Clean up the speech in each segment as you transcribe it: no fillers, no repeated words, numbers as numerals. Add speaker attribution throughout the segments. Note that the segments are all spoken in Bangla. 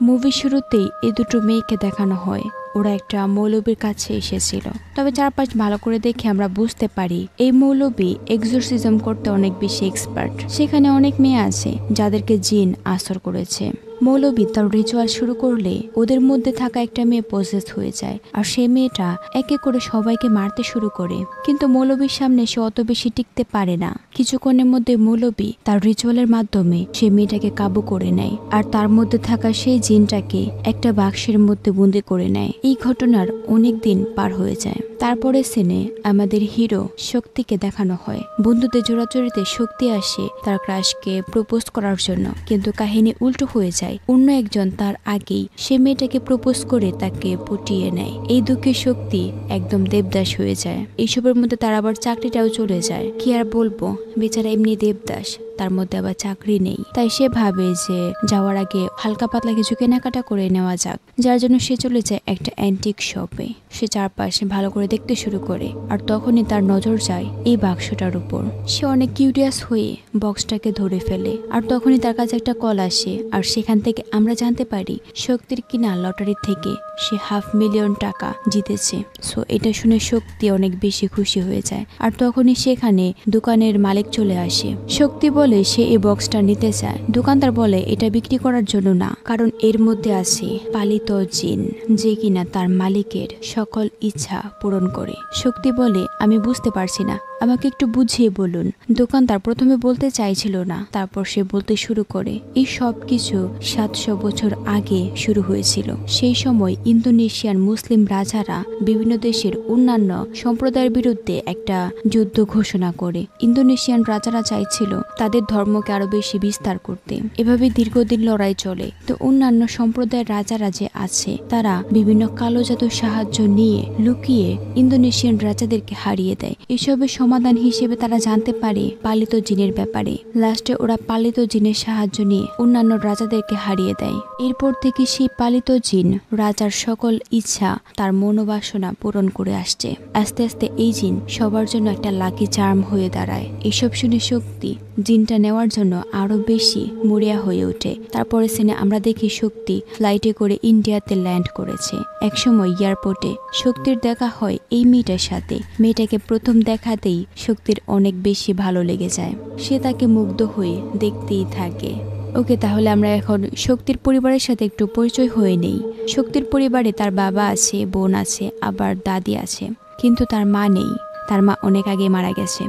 Speaker 1: মুভি শুরুতেই এই দুটো মেয়েকে দেখানো হয়। ওরা একটা মৌলবীর কাছে এসেছিল। তবে চারপাশ ভালো করে দেখে আমরা বুঝতে পারি এই মৌলবী এক্সোরসিজম করতে অনেক বেশি এক্সপার্ট। সেখানে অনেক মেয়ে আছে যাদেরকে জিন আসর করেছে। মৌলবী তার রিচুয়াল শুরু করলে ওদের মধ্যে থাকা একটা মেয়ে পজেস হয়ে যায়, আর সেই মেয়েটা একে করে সবাইকে মারতে শুরু করে। কিন্তু মৌলবীর সামনে সে অত বেশি টিকতে পারে না। কিছুক্ষণের মধ্যে মৌলবী তার রিচুয়ালের মাধ্যমে সেই মেয়েটাকে কাবু করে নেয়, আর তার মধ্যে থাকা সেই জিনটাকে একটা বাক্সের মধ্যে বন্দি করে নেয়। এই ঘটনার অনেক দিন পার হয়ে যায়। তারপরে সিনে আমাদের হিরো শক্তিকে দেখানো হয়। বন্ধুদের জোড়াজোড়িতে শক্তি আসে তার ক্রাশকে প্রপোজ করার জন্য, কিন্তু কাহিনী উল্টো হয়ে যায়। অন্য একজন তার আগেই সে মেয়েটাকে প্রপোজ করে তাকে পটিয়ে নেয়। এই দুঃখে শক্তি একদম দেবদাস হয়ে যায়। এইসবের মধ্যে তার আবার চাকরিটাও চলে যায়। কি আর বলবো, বেচারা এমনি দেবদাস, তার মধ্যে আবার চাকরি নেই। তাই সে ভাবে যে যাওয়ার আগে হালকা পাতলা কিছু কেনাকাটা করে নেওয়া যাক, যার জন্য সে চলে যায় একটা অ্যান্টিক শপে। সে চারপাশে ভালো করে দেখতে শুরু করে, আর তখনই তার নজর যায় এই বাক্সটার উপর। সে অনেক কিউরিয়াস হয়ে বক্সটাকে ধরে ফেলে, আর তখনই তার কাছে একটা কল আসে, আর সেখান থেকে আমরা জানতে পারি শক্তির কিনা লটারি থেকে সে $500,000 টাকা জিতেছে। সো এটা শুনে শক্তি অনেক বেশি খুশি হয়ে যায়। আর তখনই সেখানে দোকানের মালিক চলে আসে। শক্তি বলে সে এই বক্সটা নিতে চায়। দোকানদার বলে এটা বিক্রি করার জন্য না, কারণ এর মধ্যে আছে পালিত জিন, যে কিনা তার মালিকের সকল ইচ্ছা পূরণ করে। শক্তি বলে আমি বুঝতে পারছি না, আমাকে একটু বুঝিয়ে বলুন। দোকানদার প্রথমে বলতে চাইছিল না, তারপর সে বলতে শুরু করে এই সব কিছু 700 বছর আগে শুরু হয়েছিল। সেই সময় ইন্দোনেশিয়ান মুসলিম রাজারা বিভিন্ন দেশের অন্যান্য সম্প্রদায়ের বিরুদ্ধে একটা যুদ্ধ ঘোষণা করে। ইন্দোনেশিয়ান রাজারা চাইছিল তাদের ধর্মকে আরো বেশি বিস্তার করতে। এভাবে দীর্ঘদিন লড়াই চলে। তো অন্যান্য সম্প্রদায়ের রাজারা যে আছে তারা বিভিন্ন কালো জাদুর সাহায্য নিয়ে লুকিয়ে ইন্দোনেশিয়ান রাজাদেরকে হারিয়ে দেয়। এসবের সমাধান হিসেবে তারা জানতে পারে পালিত জিনের ব্যাপারে। লাস্টে ওরা পালিত জিনের সাহায্য নিয়ে অন্যান্য রাজাদেরকে হারিয়ে দেয়। এরপর থেকে সেই পালিত জিন রাজার সকল ইচ্ছা, তার মনোবাসনা পূরণ করে আসছে। আস্তে আস্তে এই জিন সবার জন্য একটা লাকি চার্ম হয়ে দাঁড়ায়। এসব শুনে শক্তি জিনটা নেওয়ার জন্য আরো বেশি মরিয়া হয়ে ওঠে। তারপরে সিনে আমরা দেখি শক্তি ফ্লাইটে করে ইন্ডিয়াতে ল্যান্ড করেছে। একসময় এয়ারপোর্টে শক্তির দেখা হয় এই মেয়েটার সাথে। মেয়েটাকে প্রথম দেখাতেই শক্তির অনেক বেশি ভালো লেগে যায়। সে তাকে মুগ্ধ হয়ে দেখতেই থাকে। ওকে, তাহলে আমরা এখন শক্তির পরিবারের সাথে একটু পরিচয় হয়ে নেই। শক্তির পরিবারে তার বাবা আছে, বোন আছে, আবার দাদি আছে, কিন্তু তার মা নেই। তার মা অনেক আগে মারা গেছে।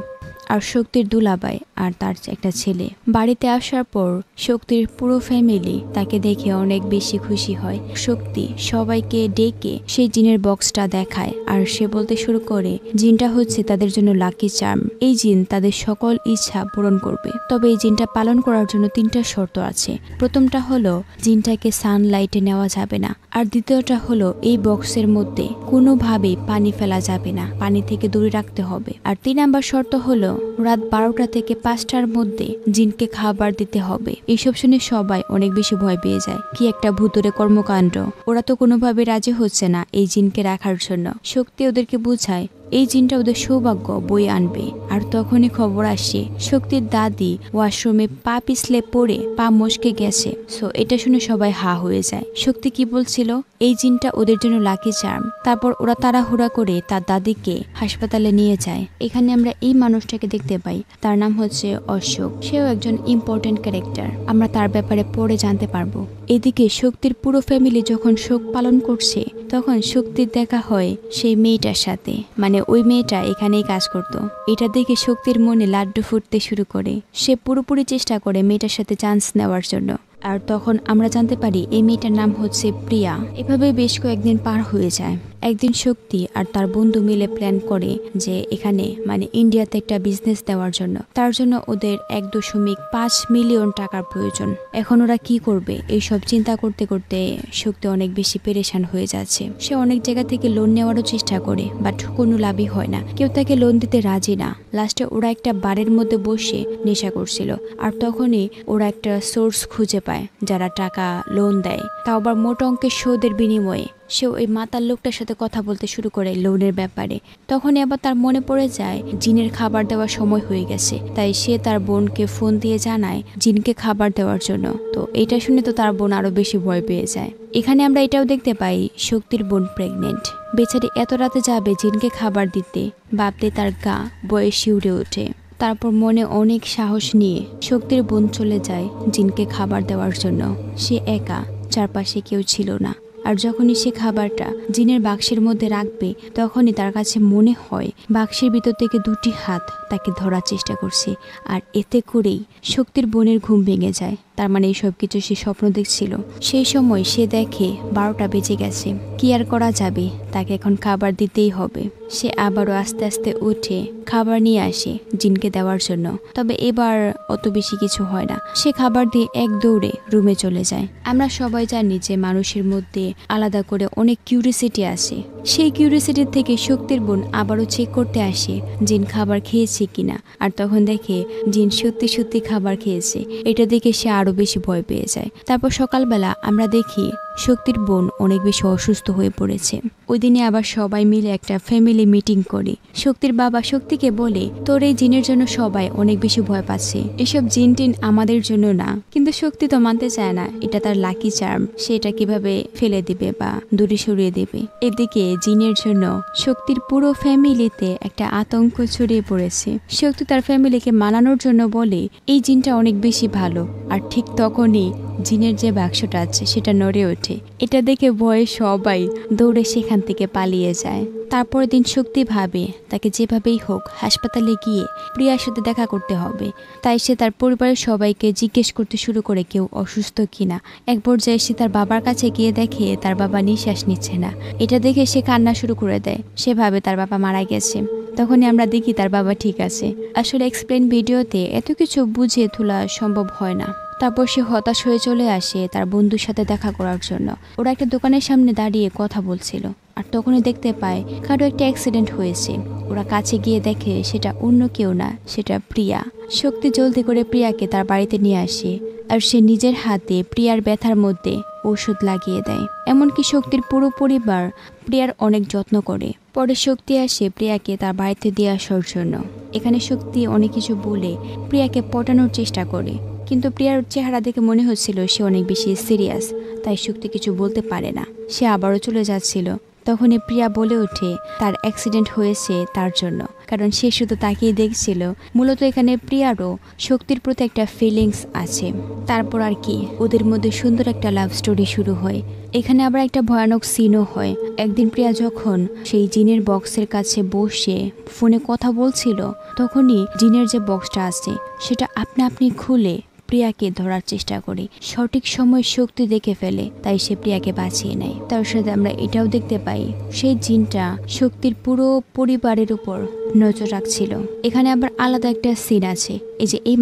Speaker 1: আর শক্তির দুলাভাই আর তার একটা ছেলে। বাড়িতে আসার পর শক্তির পুরো ফ্যামিলি তাকে দেখে অনেক বেশি খুশি হয়। শক্তি সবাইকে ডেকে সেই জিনের বক্সটা দেখায়, আর সে বলতে শুরু করে জিনটা হচ্ছে তাদের জন্য লাকি চার্ম। এই জিন তাদের সকল ইচ্ছা পূরণ করবে। তবে এই জিনটা পালন করার জন্য 3টা শর্ত আছে। প্রথমটা হলো জিনটাকে সানলাইটে নেওয়া যাবে না, আর দ্বিতীয়টা হলো এই বক্সের মধ্যে কোনোভাবেই পানি ফেলা যাবে না, পানি থেকে দূরে রাখতে হবে। আর 3 নাম্বার শর্ত হলো রাত 12টা থেকে 5টার মধ্যে জিনকে খাবার দিতে হবে। এইসব শুনে সবাই অনেক বেশি ভয় পেয়ে যায়। কি একটা ভুতুরে কর্মকাণ্ড। ওরা তো কোনোভাবে রাজি হচ্ছে না এই জিনকে রাখার জন্য। শক্তি ওদেরকে বুঝায় এই জিনটা ওদের সৌভাগ্য বয়ে আনবে। আর তখনই খবর আসে শক্তির দাদি ওয়াশরুমে পা পিছলে পড়ে পা মচকে গেছে। সো এটা শুনে সবাই হা হয়ে যায়। শক্তি কি বলছিল? এই জিনটা ওদের জন্য লাকি চার্ম। তারপর ওরা তাড়াহুড়া করে তার দাদিকে হাসপাতালে নিয়ে যায়। এখানে আমরা এই মানুষটাকে দেখতে পাই, তার নাম হচ্ছে অশোক। সেও একজন ইম্পর্টেন্ট ক্যারেক্টার। আমরা তার ব্যাপারে পরে জানতে পারবো। এদিকে শক্তির পুরো ফ্যামিলি যখন শোক পালন করছে, তখন শক্তির দেখা হয় সেই মেয়েটার সাথে। মানে ওই মেয়েটা এখানেই কাজ করত। এটা দেখে শক্তির মনে লাড্ডু ফুটতে শুরু করে। সে পুরোপুরি চেষ্টা করে মেয়েটার সাথে চান্স নেওয়ার জন্য। আর তখন আমরা জানতে পারি এই মেয়েটার নাম হচ্ছে প্রিয়া। এভাবে বেশ কয়েকদিন পার হয়ে যায়। একদিন শক্তি আর তার বন্ধু মিলে প্ল্যান করে যে এখানে মানে ইন্ডিয়াতে একটা বিজনেস দেওয়ার জন্য। তার জন্য ওদের 1.5 মিলিয়ন টাকার প্রয়োজন। এখন ওরা কি করবে এইসব চিন্তা করতে করতে শক্তি অনেক বেশি পেরেশান হয়ে যাচ্ছে। সে অনেক জায়গা থেকে লোন নেওয়ারও চেষ্টা করে, বাট কোনো লাভই হয় না। কেউ তাকে লোন দিতে রাজি না। লাস্টে ওরা একটা বারের মধ্যে বসে নেশা করছিল। আর তখনই ওরা একটা সোর্স খুঁজে পায়। পায় যারা টাকা লোন দেয়, তাও আবার মোটা অঙ্কের সুদের বিনিময়ে। সে ওই মাতাল লোকটার সাথে কথা বলতে শুরু করে লোনের ব্যাপারে। তখনই আবার তার মনে পড়ে যায় জিনের খাবার দেওয়ার সময় হয়ে গেছে, তাই সে তার বোনকে ফোন দিয়ে জানায় জিনকে খাবার দেওয়ার জন্য। তো এটা শুনে তো তার বোন আরো বেশি ভয় পেয়ে যায়। এখানে আমরা এটাও দেখতে পাই শক্তির বোন প্রেগনেন্ট। বেচারি এত রাতে যাবে জিনকে খাবার দিতে, ভাবতে তার গা বয়ে শিউরে ওঠে। তারপর মনে অনেক সাহস নিয়ে শক্তির বোন চলে যায় জিনকে খাবার দেওয়ার জন্য। সে একা, চারপাশে কেউ ছিল না। আর যখনই সে খাবারটা জিনের বাক্সের মধ্যে রাখবে, তখনই তার কাছে মনে হয় বাক্সের ভিতর থেকে দুটি হাত তাকে ধরার চেষ্টা করছে। আর এতে করেই শক্তির বোনের ঘুম ভেঙে যায়। তার মানে এইসব কিছু সে স্বপ্ন দেখছিল। সেই সময় সে দেখে 12টা বেজে গেছে। কি আর করা যাবে, তাকে এখন খাবার দিতেই হবে। সে আবারও আস্তে আস্তে উঠে খাবার নিয়ে আসে জিনকে দেওয়ার জন্য। তবে এবার অত বেশি কিছু হয় না। সে খাবার দিয়ে এক দৌড়ে রুমে চলে যায়। আমরা সবাই জানি যে মানুষের মধ্যে আলাদা করে অনেক কিউরিসিটি আছে। সেই কিউরিসিটি থেকে শক্তির বোন আবারও চেক করতে আসে জিন খাবার খেয়েছে কিনা। আর তখন দেখে জিন সত্যি সত্যি খাবার খেয়েছে। এটা দেখে সে আরো বেশি ভয় পেয়ে যায়। তারপর সকালবেলা আমরা দেখি শক্তির বোন অনেক বেশি অসুস্থ হয়ে পড়েছে। ওই দিনে আবার সবাই মিলে একটা ফ্যামিলি মিটিং করে। শক্তির বাবা শক্তিকে বলে, তোর এই জিনের জন্য সবাই অনেক বেশি ভয় পাচ্ছে, এসব জিন টিন আমাদের জন্য না। কিন্তু শক্তি তো মানতে চায় না, এটা তার লাকি চার্ম, সে এটা কিভাবে ফেলে দিবে বা দূরে সরিয়ে দেবে। এদিকে জিনের জন্য শক্তির পুরো ফ্যামিলিতে একটা আতঙ্ক ছড়িয়ে পড়েছে। শক্তি তার ফ্যামিলিকে মানানোর জন্য বলে এই জিনটা অনেক বেশি ভালো। আর ঠিক তখনই জিনের যে বাক্সটা আছে সেটা নড়ে ওঠে। এটা দেখে ভয়ে সবাই দৌড়ে সেখান থেকে পালিয়ে যায়। তারপরের দিন শক্তি ভাবে তাকে যেভাবেই হোক হাসপাতালে গিয়ে প্রিয়ার সাথে দেখা করতে হবে। তাই সে তার পরিবারের সবাইকে জিজ্ঞেস করতে শুরু করে কেউ অসুস্থ কিনা। এক পর্যায়ে সে তার বাবার কাছে গিয়ে দেখে তার বাবা নিঃশ্বাস নিচ্ছে না। এটা দেখে সে কান্না শুরু করে দেয়। সে ভাবে তার বাবা মারা গেছে। তখনই আমরা দেখি তার বাবা ঠিক আছে। আসলে এক্সপ্লেন ভিডিওতে এত কিছু বুঝিয়ে তোলা সম্ভব হয় না। তারপর সে হতাশ হয়ে চলে আসে তার বন্ধুর সাথে দেখা করার জন্য। ওরা একটা দোকানের সামনে দাঁড়িয়ে কথা বলছিল। আর তখনই দেখতে পায় কারো একটা অ্যাক্সিডেন্ট হয়েছে। ওরা কাছে গিয়ে দেখে সেটা অন্য কেউ না, সেটা প্রিয়া। শক্তি জলদি করে প্রিয়াকে তার বাড়িতে নিয়ে আসে। আর সে নিজের হাতে প্রিয়ার ব্যথার মধ্যে ওষুধ লাগিয়ে দেয়। এমনকি শক্তির পুরো পরিবার প্রিয়ার অনেক যত্ন করে। পরে শক্তি আসে প্রিয়াকে তার বাড়িতে দিয়ে আসার জন্য। এখানে শক্তি অনেক কিছু বলে প্রিয়াকে পটানোর চেষ্টা করে, কিন্তু প্রিয়ার চেহারা দেখে মনে হচ্ছিল সে অনেক বেশি সিরিয়াস। তাই শক্তি কিছু বলতে পারে না। সে আবারও চলে যাচ্ছিল। তখনই প্রিয়া বলে ওঠে তার অ্যাক্সিডেন্ট হয়েছে তার জন্য, কারণ সে শুধু তাকেই দেখছিল। মূলত এখানে প্রিয়ারও শক্তির প্রতি একটা ফিলিংস আছে। তারপর আর কি, ওদের মধ্যে সুন্দর একটা লাভ স্টোরি শুরু হয়। এখানে আবার একটা ভয়ানক সিনও হয়। একদিন প্রিয়া যখন সেই জিনের বক্সের কাছে বসে ফোনে কথা বলছিল, তখনই জিনের যে বক্সটা আছে সেটা আপনি খুলে প্রিয়াকে ধরার চেষ্টা করে। সঠিক সময় শক্তি দেখে ফেলে, তাই সে প্রিয়াকে বাঁচিয়ে নেয়। তার সাথে আমরা এটাও দেখতে পাই সেই জিনটা শক্তির পুরো পরিবারের উপর নজর রাখছিল। এখানে আবার আলাদা একটা সিন আছে। এই যে এই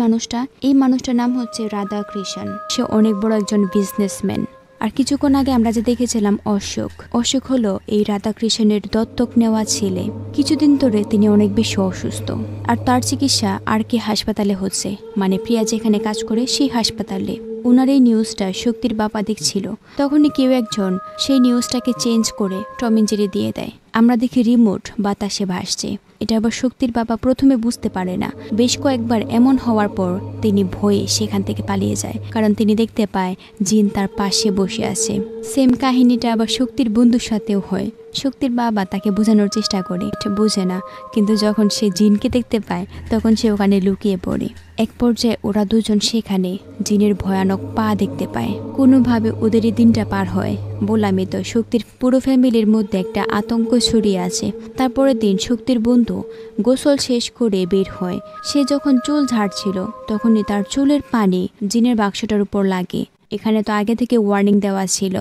Speaker 1: মানুষটার নাম হচ্ছে রাধা কৃষ্ণ। সে অনেক বড় একজন বিজনেসম্যান। আর কিছুক্ষণ আগে আমরা যে দেখেছিলাম অশোক হলো এই রাধাকৃষ্ণের দত্তক নেওয়া ছেলে। কিছুদিন ধরে তিনি অনেক বেশি অসুস্থ। আর তার চিকিৎসা আর কি হাসপাতালে হচ্ছে, মানে প্রিয়া যেখানে কাজ করে সেই হাসপাতালে। ওনার এই নিউজটা শক্তির বাবা দেখছিল। তখনই কেউ একজন সেই নিউজটাকে চেঞ্জ করে টম এন্ড জেরি দিয়ে দেয়। আমরা দেখি রিমোট বাতাসে ভাসছে। এটা আবার শক্তির বাবা প্রথমে বুঝতে পারে না। বেশ কয়েকবার এমন হওয়ার পর তিনি ভয়ে সেখান থেকে পালিয়ে যায়, কারণ তিনি দেখতে পায় জিন তার পাশে বসে আছে। সেম কাহিনীটা আবার শক্তির বন্ধুর সাথেও হয়। শক্তির বাবা তাকে বোঝানোর চেষ্টা করে, বোঝে না। কিন্তু যখন সে জিনকে দেখতে পায় তখন সে ওখানে লুকিয়ে পড়ে। এক পর্যায়ে ওরা দুজন সেখানে জিনের ভয়ানক পা দেখতে পায়। কোনোভাবে ওদের এই দিনটা পার হয়। বললামই তো, শক্তির পুরো ফ্যামিলির মধ্যে একটা আতঙ্ক ছড়িয়ে আছে। তারপরের দিন শক্তির বন্ধু গোসল শেষ করে বের হয়। সে যখন চুল ঝাড়ছিল তখনই তার চুলের পানি জিনের বাক্সটার উপর লাগে। এখানে তো আগে থেকে ওয়ার্নিং দেওয়া ছিল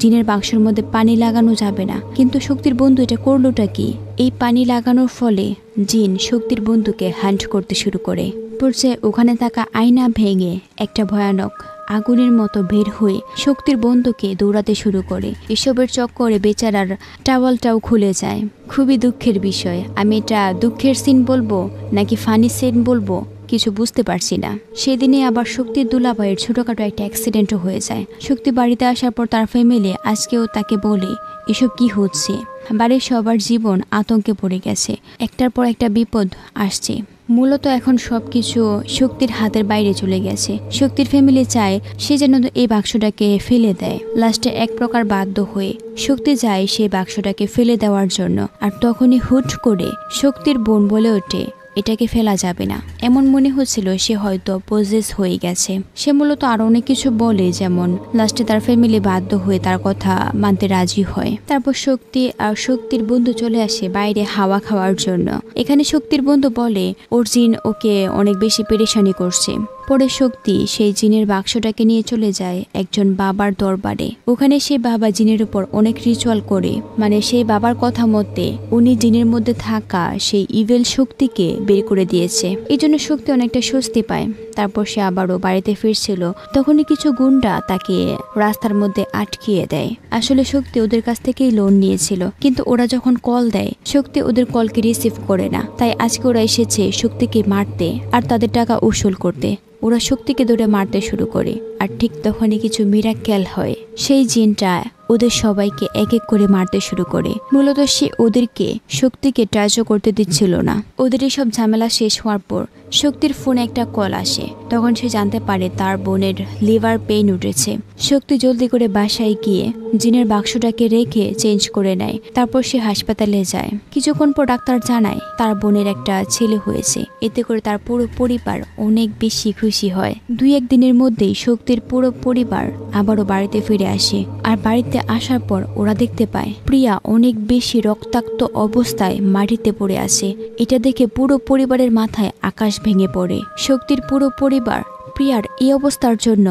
Speaker 1: জিনের বাক্সের মধ্যে পানি লাগানো যাবে না, কিন্তু শক্তির বন্ধু এটা করলোটা কি? এই পানি লাগানোর ফলে জিন শক্তির বন্ধুকে হান্ট করতে শুরু করে। পর্যায়ে ওখানে থাকা আয়না ভেঙে একটা ভয়ানক আগুনের মতো বের হয়ে শক্তির বন্ধুকে দৌড়াতে শুরু করে। এসবের চক্করে বেচারার টাওয়ালটাও খুলে যায়। খুবই দুঃখের বিষয়। আমি এটা দুঃখের সিন বলবো নাকি ফানি সিন বলবো কিছু বুঝতে পারছি না। সেদিনে আবার শক্তির দুলাভাইয়ের ছোটখাটো একটা অ্যাক্সিডেন্টও হয়ে যায়। শক্তি বাড়িতে আসার পর তার ফ্যামিলি আজকেও তাকে বলে এসব কি হচ্ছে। বাড়ির সবার জীবন আতঙ্কে পড়ে গেছে, একটার পর একটা বিপদ আসছে। মূলত এখন সবকিছু শক্তির হাতের বাইরে চলে গেছে। শক্তির ফ্যামিলি চায় সে যেন এই বাক্সটাকে ফেলে দেয়। লাস্টে এক প্রকার বাধ্য হয়ে শক্তি যায় সেই বাক্সটাকে ফেলে দেওয়ার জন্য। আর তখনই হুট করে শক্তির বোন বলে ওঠে এটাকে ফেলা যাবে না। এমন মনে হচ্ছিল সে হয়তো পজেস হয়ে গেছে। সে মূলত আরো অনেক কিছু বলে, যেমন লাস্টে তার ফ্যামিলি বাধ্য হয়ে তার কথা মানতে রাজি হয়। তারপর শক্তি আর শক্তির বন্ধু চলে আসে বাইরে হাওয়া খাওয়ার জন্য। এখানে শক্তির বন্ধু বলে ওর জিন ওকে অনেক বেশি পেরেশানি করছে। পরে শক্তি সেই জিনের বাক্সটাকে নিয়ে চলে যায় একজন বাবার দরবারে। ওখানে সেই বাবা জিনের উপর অনেক রিচুয়াল করে, মানে সেই বাবার কথা মতে উনি জিনের মধ্যে থাকা সেই ইভেল শক্তিকে বের করে দিয়েছে। এই জন্য শক্তি অনেকটা স্বস্তি পায়। তারপর সে আবারও বাড়িতে ফিরছিল, তখনই কিছু গুন্ডা তাকে রাস্তার মধ্যে আটকিয়ে দেয়। আসলে শক্তি ওদের কাছ থেকেই লোন নিয়েছিল, কিন্তু ওরা যখন কল দেয় শক্তি ওদের কলকে রিসিভ করে না। তাই আজকে ওরা এসেছে শক্তিকে মারতে আর তাদের টাকা উসুল করতে। ওরা শক্তিকে ধরে মারতে শুরু করে, আর ঠিক তখনই কিছু মিরাক্কেল হয়। সেই জিনটা ওদের সবাইকে এক এক করে মারতে শুরু করে। মূলত সে ওদেরকে শক্তিকে টাচও করতে দিচ্ছিল না। ওদের সব ঝামেলা শেষ হওয়ার পর শক্তির ফোনে একটা কল আসে। তখন সে জানতে পারে তার বোনের লিভার পেইন উঠেছে। শক্তি জলদি করে বাসায় গিয়ে জিনের বাক্সটাকে রেখে চেঞ্জ করে নেয়। তারপর সে হাসপাতালে যায়। কিছুক্ষণ পর ডাক্তার জানায় তার বোনের একটা ছেলে হয়েছে। এতে করে তার পুরো পরিবার অনেক বেশি খুশি হয়। 2-1 দিনের মধ্যেই শক্তির পুরো পরিবার আবারও বাড়িতে ফিরে আসে। আর বাড়িতে আসার পর ওরা দেখতে পায় প্রিয়া অনেক বেশি রক্তাক্ত অবস্থায় মাটিতে পড়ে আছে। এটা দেখে পুরো পরিবারের মাথায় আকাশ ভেঙে পড়ে। শক্তির পুরো পরিবার প্রিয়ার এই অবস্থার জন্য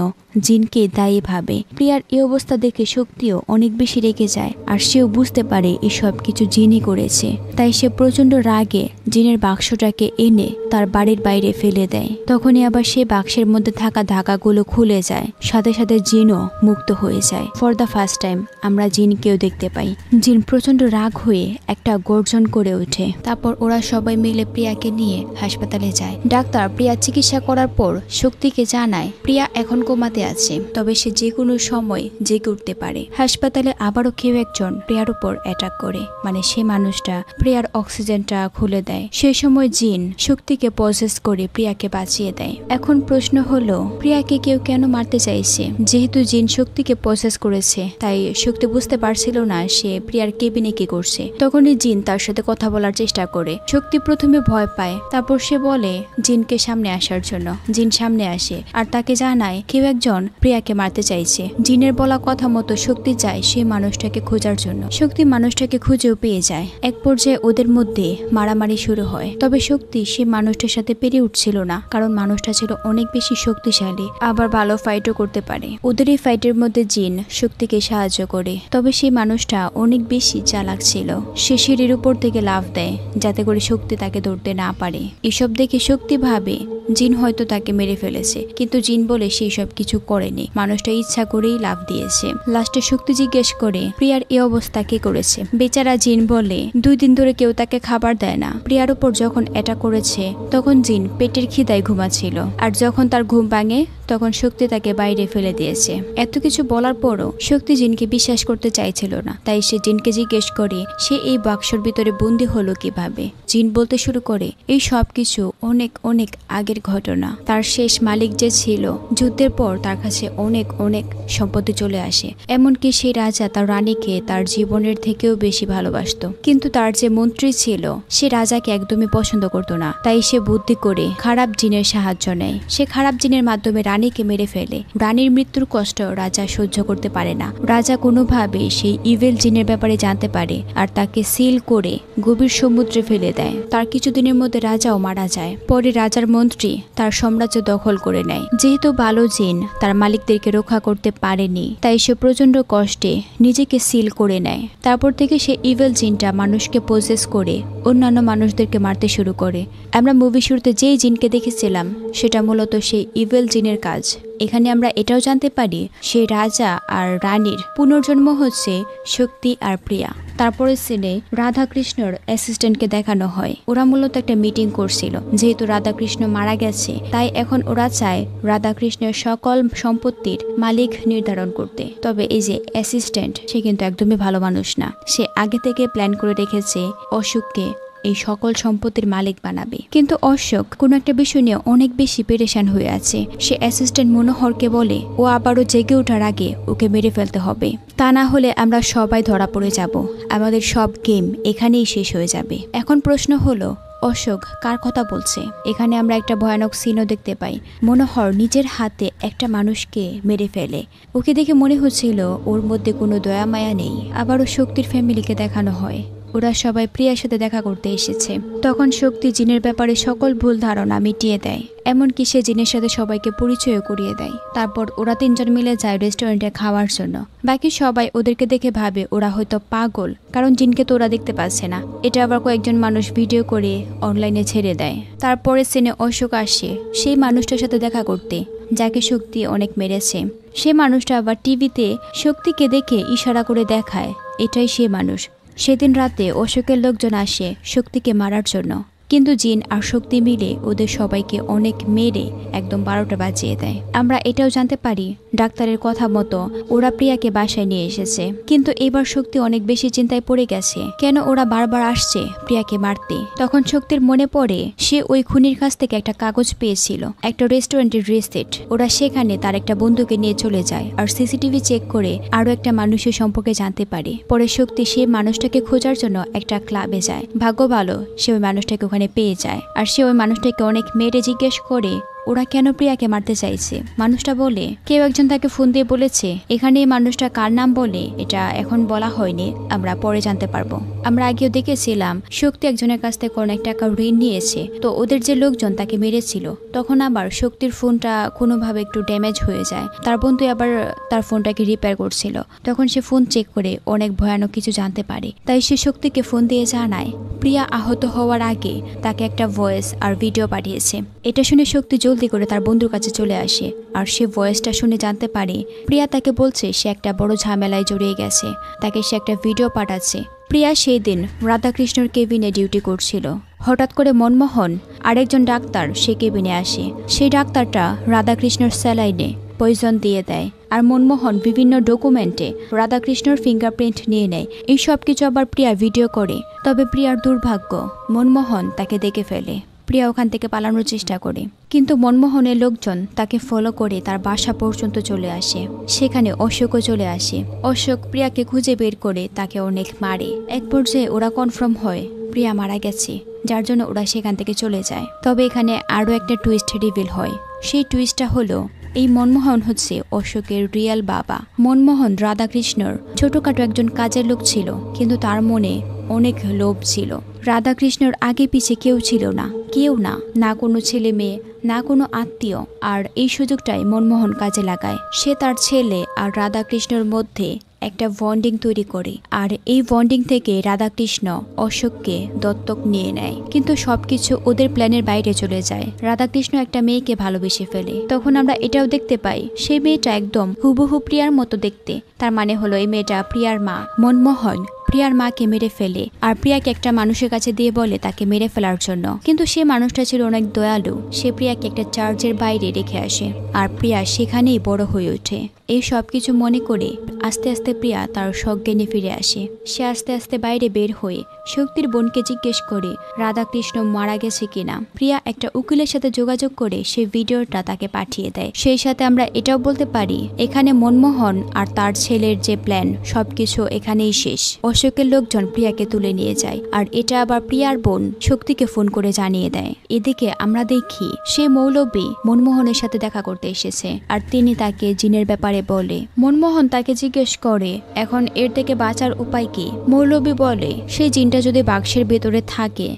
Speaker 1: জিনকে দায়ী ভাবে। প্রিয়ার এই অবস্থা দেখে শক্তিও অনেক বেশি রেগে যায়, আর সেও বুঝতে পারে এসব কিছু জিনই করেছে। তাই সে প্রচন্ড রাগে জিনের বাক্সটাকে এনে তার বাড়ির বাইরে ফেলে দেয়। তখনই আবার সে বাক্সের মধ্যে থাকা ধাগাগুলো খুলে যায়, সাথে সাথে জিনও মুক্ত হয়ে যায়। ফর দ্য ফার্স্ট টাইম আমরা জিনকেও দেখতে পাই। জিন প্রচন্ড রাগ হয়ে একটা গর্জন করে ওঠে। তারপর ওরা সবাই মিলে প্রিয়াকে নিয়ে হাসপাতালে যায়। ডাক্তার প্রিয়া চিকিৎসা করার পর শক্তিকে জানায় প্রিয়া এখন কোমাতে আছে, তবে সে যে কোনো সময় জেগে উঠতে পারে। হাসপাতালে আবারও কেউ একজন প্রিয়ার উপর অ্যাটাক করে, মানে সে মানুষটা প্রিয়ার অক্সিজেনটা খুলে দেয়। সেই সময় জিন শক্তিকে পজেস করে প্রিয়াকে বাঁচিয়ে দেয়। এখন প্রশ্ন হলো প্রিয়াকে কেউ কেন মারতে চাইছে? যেহেতু জিন শক্তিকে পজেস করেছে, তাই শক্তি বুঝতে পারছিল না সে প্রিয়ার কেবিনে কি করছে। তখনই জিন তার সাথে কথা বলার চেষ্টা করে। শক্তি প্রথমে ভয় পায়, তারপর সে বলে জিনকে সামনে আসার জন্য। জিন সামনে আসে আর তাকে জানায় কেউ একজন প্রিয়াকে মারতে চাইছে। জিনের বলা কথা মতো শক্তি যায় সেই মানুষটাকে খোঁজার জন্য। শক্তি মানুষটাকে খুঁজেও পেয়ে যায়। এক পর্যায়ে ওদের মধ্যে মারামারি শুরু হয়। তবে শক্তি সেই মানুষটার সাথে পেরে উঠছিল না, কারণ মানুষটা ছিল অনেক বেশি শক্তিশালী, আবার ভালো ফাইটও করতে পারে। ওদের এই ফাইটের মধ্যে জিন শক্তিকে সাহায্য করে। তবে সেই মানুষটা অনেক বেশি চালাক ছিল। সে সিঁড়ির উপর থেকে লাফ দেয় যাতে করে শক্তি তাকে ধরতে না পারে। এসব দেখে শক্তি ভাবে জিন হয়তো তাকে মেরে ফেলেছে, কিন্তু জিন বলে সেই সব কিছু করেনি, মানুষটা ইচ্ছা করেই লাফ দিয়েছে। লাস্টে শক্তি জিজ্ঞেস করে প্রিয়ার এই অবস্থা কে করেছে? বেচারা জিন বলে 2 দিন ধরে কেউ তাকে খাবার দেয় না। প্রিয়ার উপর যখন এটা করেছে তখন জিন পেটের খিদায় ঘুমাচ্ছিল, আর যখন তার ঘুম ভাঙে তখন শক্তি তাকে বাইরে ফেলে দিয়েছে। এত কিছু বলার পরও শক্তি জিনকে বিশ্বাস করতে চাইছিল না। তাই সে জিনকে জিজ্ঞেস করে সে এই বাক্সর ভিতরে বন্দী হলো কিভাবে। জিন বলতে শুরু করে এই সব কিছু অনেক অনেক আগের ঘটনা। তার শেষ মালিক যে ছিল, যুদ্ধের পর তার কাছে অনেক অনেক সম্পত্তি চলে আসে। এমনকি সেই রাজা তার রানীকে তার জীবনের থেকেও বেশি ভালোবাসতো। কিন্তু তার যে মন্ত্রী ছিল সে রাজাকে একদমই পছন্দ করতো না। তাই সে বুদ্ধি করে খারাপ জিনের সাহায্য নেয়। সে খারাপ জিনের মাধ্যমে রানীকে মেরে ফেলে। রানীর মৃত্যুর কষ্ট রাজা সহ্য করতে পারে না। রাজা কোনোভাবে সেই ইভেল জিনের ব্যাপারে জানতে পারে আর তাকে সিল করে গভীর সমুদ্রে ফেলে দেয়। তার কিছুদিনের মধ্যে রাজাও মারা যায়। পরে রাজার মন্ত্রী তার সাম্রাজ্য দখল করে নেয়। যেহেতু ভালো জিন তার মালিকদেরকে রক্ষা করতে পারেনি, তাই সে প্রচন্ড কষ্টে নিজেকে সিল করে নেয়। তারপর থেকে সে ইভেল জিনটা মানুষকে পজেস করে অন্যান্য মানুষদেরকে মারতে শুরু করে। আমরা মুভি শুরুতে যেই জিনকে দেখেছিলাম সেটা মূলত সেই ইভেল জিনের কাজ। এখানে আমরা এটাও জানতে পারি সেই রাজা আর রানীর পুনর্জন্ম হচ্ছে শক্তি আর প্রিয়া। তারপরে সিনে রাধাকৃষ্ণর অ্যাসিস্ট্যান্টকে দেখানো হয়। ওরা মূলত একটা মিটিং করছিল, যেহেতু রাধাকৃষ্ণ মারা গেছে তাই এখন ওরা চায় রাধাকৃষ্ণের সকল সম্পত্তির মালিক নির্ধারণ করতে। তবে এই যে অ্যাসিস্ট্যান্ট, সে কিন্তু একদমই ভালো মানুষ না। সে আগে থেকে প্ল্যান করে রেখেছে অশোককে এই সকল সম্পত্তির মালিক বানাবে। কিন্তু অশোক কোনো একটা বিষয় নিয়ে অনেক বেশি পেরেশান হয়ে আছে। সে অ্যাসিস্ট্যান্ট মনোহরকে বলে ও আবারও জেগে ওঠার আগে ওকে মেরে ফেলতে হবে, তা না হলে আমরা সবাই ধরা পড়ে যাব, আমাদের সব গেম এখানেই শেষ হয়ে যাবে। এখন প্রশ্ন হলো অশোক কার কথা বলছে? এখানে আমরা একটা ভয়ানক সিনও দেখতে পাই। মনোহর নিজের হাতে একটা মানুষকে মেরে ফেলে। ওকে দেখে মনে হচ্ছিল ওর মধ্যে কোনো দয়া মায়া নেই। আবারও শক্তির ফ্যামিলিকে দেখানো হয়, ওরা সবাই প্রিয়ার সাথে দেখা করতে এসেছে। তখন শক্তি জিনের ব্যাপারে সকল ভুল ধারণা মিটিয়ে দেয়, এমনকি সে জিনের সাথে সবাইকে পরিচয় করিয়ে দেয়। তারপর ওরা তিনজন মিলে যায় রেস্টুরেন্টে খাওয়ার জন্য। বাকি সবাই ওদেরকে দেখে ভাবে ওরা হয়তো পাগল, কারণ জিনকে তো ওরা দেখতে পাচ্ছে না। এটা আবার কয়েকজন মানুষ ভিডিও করে অনলাইনে ছেড়ে দেয়। তারপরে সিনে অশোক আসে সেই মানুষটার সাথে দেখা করতে যাকে শক্তি অনেক মেরেছে। সে মানুষটা আবার টিভিতে শক্তিকে দেখে ইশারা করে দেখায় এটাই সে মানুষ। সেদিন রাতে অশোকের লোকজন আসে শক্তিকে মারার জন্য, কিন্তু জিন আর শক্তি মিলে ওদের সবাইকে অনেক মেরে একদম 12টা বাজিয়ে দেয়। আমরা এটাও জানতে পারি ডাক্তারের কথা মতো ওরা প্রিয়াকে বাসায় নিয়ে এসেছে। কিন্তু এবার শক্তি অনেক বেশি চিন্তায় পড়ে গেছে, কেন ওরা বারবার আসছে প্রিয়াকে মারতে। তখন শক্তির মনে পড়ে সে ওই খুনির কাছ থেকে একটা কাগজ পেয়েছিল, একটা রেস্টুরেন্টের রিসিট। ওরা সেখানে তার একটা বন্ধুকে নিয়ে চলে যায় আর সিসিটিভি চেক করে আরো একটা মানুষের সম্পর্কে জানতে পারে। পরে শক্তি সে মানুষটাকে খোঁজার জন্য একটা ক্লাবে যায়। ভাগ্য ভালো সে ওই মানুষটাকে ওখানে পেয়ে যায়, আর সে ওই মানুষটাকে অনেক মেরে জিজ্ঞেস করে ওরা কেন প্রিয়াকে মারতে চাইছে। মানুষটা বলে কেউ একজন তাকে ফোন দিয়ে বলেছে এখানে এই মানুষটা কার নাম বলে এটা এখন বলা হয়নি, আমরা পরে জানতে পারবো। আমরা আগেও দেখেছিলাম শক্তি একজনের কাছ থেকে অনেক টাকা ঋণ নিয়েছে, তো ওদের যে লোকজন তাকে মেরেছিল তখন আবার শক্তির ফোনটা কোনোভাবে একটু ড্যামেজ হয়ে যায়। তার বন্ধু আবার তার ফোনটাকে রিপেয়ার করছিল, তখন সে ফোন চেক করে অনেক ভয়ানক কিছু জানতে পারে। তাই সে শক্তিকে ফোন দিয়ে জানায় প্রিয়া আহত হওয়ার আগে তাকে একটা ভয়েস আর ভিডিও পাঠিয়েছে। এটা শুনে শক্তি জলদি করে তার বন্ধুর কাছে চলে আসে, আর সে ভয়েসটা শুনে জানতে পারে প্রিয়া তাকে বলছে সে একটা বড় ঝামেলায় জড়িয়ে গেছে, তাকে সে একটা ভিডিও পাঠাচ্ছে। প্রিয়া সেই দিন রাধাকৃষ্ণর কেবিনে ডিউটি করছিল। হঠাৎ করে মনমোহন আরেকজন ডাক্তার সে কেবিনে আসে। সেই ডাক্তারটা রাধাকৃষ্ণর স্যালাইনে পয়জন দিয়ে দেয়, আর মনমোহন বিভিন্ন ডকুমেন্টে রাধাকৃষ্ণর ফিঙ্গারপ্রিন্ট নিয়ে নেয়। এই সব কিছু আবার প্রিয়া ভিডিও করে। তবে প্রিয়ার দুর্ভাগ্য, মনমোহন তাকে দেখে ফেলে। প্রিয়া ওখান থেকে পালানোর চেষ্টা করে, কিন্তু মনমোহনের লোকজন তাকে ফলো করে তার বাসা পর্যন্ত চলে আসে। সেখানে অশোকও চলে আসে। অশোক প্রিয়াকে খুঁজে বের করে তাকে অনেক মারে। এক পর্যায়ে ওরা কনফার্ম হয় প্রিয়া মারা গেছে, যার জন্য ওরা সেখান থেকে চলে যায়। তবে এখানে আরও একটা টুইস্ট রিভিল হয়। সেই টুইস্টটা হলো এই মনমোহন হচ্ছে অশোকের রিয়েল বাবা। মনমোহন রাধাকৃষ্ণর ছোটখাটো একজন কাজের লোক ছিল, কিন্তু তার মনে অনেক লোভ ছিল। রাধাকৃষ্ণর আগে পিছে কেউ ছিল না, কেউ না, না কোনো ছেলে মেয়ে, না কোনো আত্মীয়। আর এই সুযোগটাই মনমোহন কাজে লাগায়। সে তার ছেলে আর রাধাকৃষ্ণর মধ্যে একটা বন্ডিং তৈরি করে, আর এই বন্ডিং থেকে রাধাকৃষ্ণ অশোককে দত্তক নিয়ে নেয়। কিন্তু সবকিছু ওদের প্ল্যানের বাইরে চলে যায়। রাধাকৃষ্ণ একটা মেয়েকে ভালোবেসে ফেলে। তখন আমরা এটাও দেখতে পাই সেই মেয়েটা একদম হুবহু প্রিয়ার মতো দেখতে। তার মানে হলো এই মেয়েটা প্রিয়ার মা। মনমোহন প্রিয়ার মাকে মেরে ফেলে আর প্রিয়াকে একটা মানুষের কাছে দিয়ে বলে তাকে মেরে ফেলার জন্য। কিন্তু সে মানুষটা ছিল অনেক দয়ালু। সে প্রিয়াকে একটা চার্চের বাইরে রেখে আসে, আর প্রিয়া সেখানেই বড় হয়ে ওঠে। এই সব কিছু মনে করে আস্তে আস্তে প্রিয়া তার সজ্ঞানে ফিরে আসে। সে আস্তে আস্তে বাইরে বের হয়ে শক্তির বোনকে জিজ্ঞেস করে রাধাকৃষ্ণ মারা গেছে কিনা। প্রিয়া একটা উকিলের সাথে যোগাযোগ করে সেই ভিডিওটা তাকে পাঠিয়ে দেয়। সেই সাথে আমরা এটাও বলতে পারি এখানে মনমোহন আর তার ছেলের যে প্ল্যান সবকিছু এখানেই শেষ। অশোকের লোকজন প্রিয়াকে তুলে নিয়ে যায়, আর এটা আবার প্রিয়ার বোন শক্তিকে ফোন করে জানিয়ে দেয়। এদিকে আমরা দেখি সে মৌলবী মনমোহনের সাথে দেখা করতে এসেছে, আর তিনি তাকে জিনের ব্যাপারে বলে। মনমোহন তাকে জিজ্ঞেস করে এখন এর থেকে বাঁচার উপায় কি। মৌলবী বলে সেই জিনটা যদি বাক্সের ভেতরে থাকে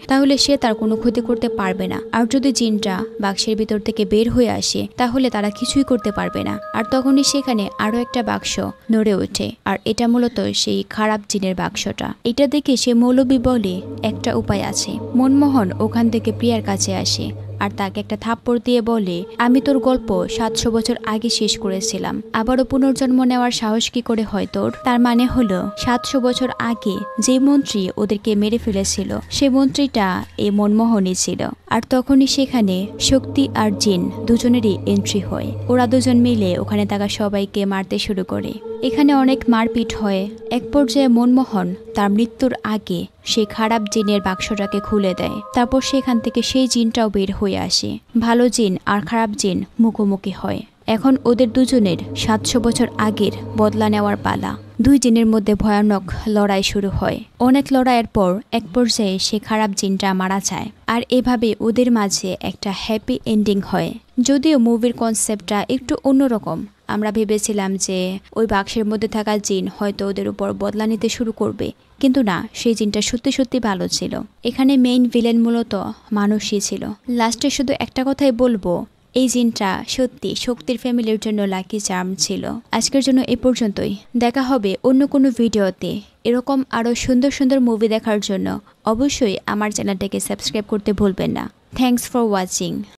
Speaker 1: তাহলে সে তার কোনো ক্ষতি করতে পারবে না, আর যদি জিনটা বাক্সের ভিতর থেকে বের হয়ে আসে তাহলে তারা কিছুই করতে পারবে না। আর তখনই সেখানে আরো একটা বাক্স নড়ে ওঠে, আর এটা মূলত সেই খারাপ জিনের বাক্সটা। এটা দেখে সে মৌলবী বলে একটা উপায় আছে। মনমোহন ওখান থেকে প্রিয়ার কাছে আসে, আর তাকে একটা থাপ্পড় দিয়ে বলে, আমি তোর গল্প 700 বছর আগে শেষ করেছিলাম, আবারও পুনর্জন্ম নেওয়ার সাহস কি করে হয় তোর? তার মানে হলো 700 বছর আগে যে মন্ত্রী ওদেরকে মেরে ফেলেছিল সে মন্ত্রীটা এই মনমোহনই ছিল। আর তখনই সেখানে শক্তি আর জিন দুজনেরই এন্ট্রি হয়। ওরা দুজন মিলে ওখানে থাকা সবাইকে মারতে শুরু করে। এখানে অনেক মারপিট হয়। এক পর্যায়ে মনমোহন তার মৃত্যুর আগে সেই খারাপ জিনের বাক্সটাকে খুলে দেয়। তারপর সেখান থেকে সেই জিনটাও বের হয়ে আসে। ভালো জিন আর খারাপ জিন মুখোমুখি হয়। এখন ওদের দুজনের 700 বছর আগের বদলা নেওয়ার পালা। দুই জিনের মধ্যে ভয়ানক লড়াই শুরু হয়। অনেক লড়াইয়ের পর এক পর্যায়ে সে খারাপ জিনটা মারা যায়। আর এভাবে ওদের মাঝে একটা হ্যাপি এন্ডিং হয়। যদিও মুভির কনসেপ্টটা একটু অন্যরকম। আমরা ভেবেছিলাম যে ওই বাক্সের মধ্যে থাকা জিন হয়তো ওদের উপর বদলা নিতে শুরু করবে, কিন্তু না, সেই জিনটা সত্যি সত্যি ভালো ছিল। এখানে মেইন ভিলেন মূলত মানুষই ছিল। লাস্টে শুধু একটা কথাই বলবো, এই জিনটা সত্যি শক্তির ফ্যামিলির জন্য লাকি চার্ম ছিল। আজকের জন্য এ পর্যন্তই। দেখা হবে অন্য কোনো ভিডিওতে। এরকম আরও সুন্দর সুন্দর মুভি দেখার জন্য অবশ্যই আমার চ্যানেলটাকে সাবস্ক্রাইব করতে ভুলবেন না। Thanks for watching.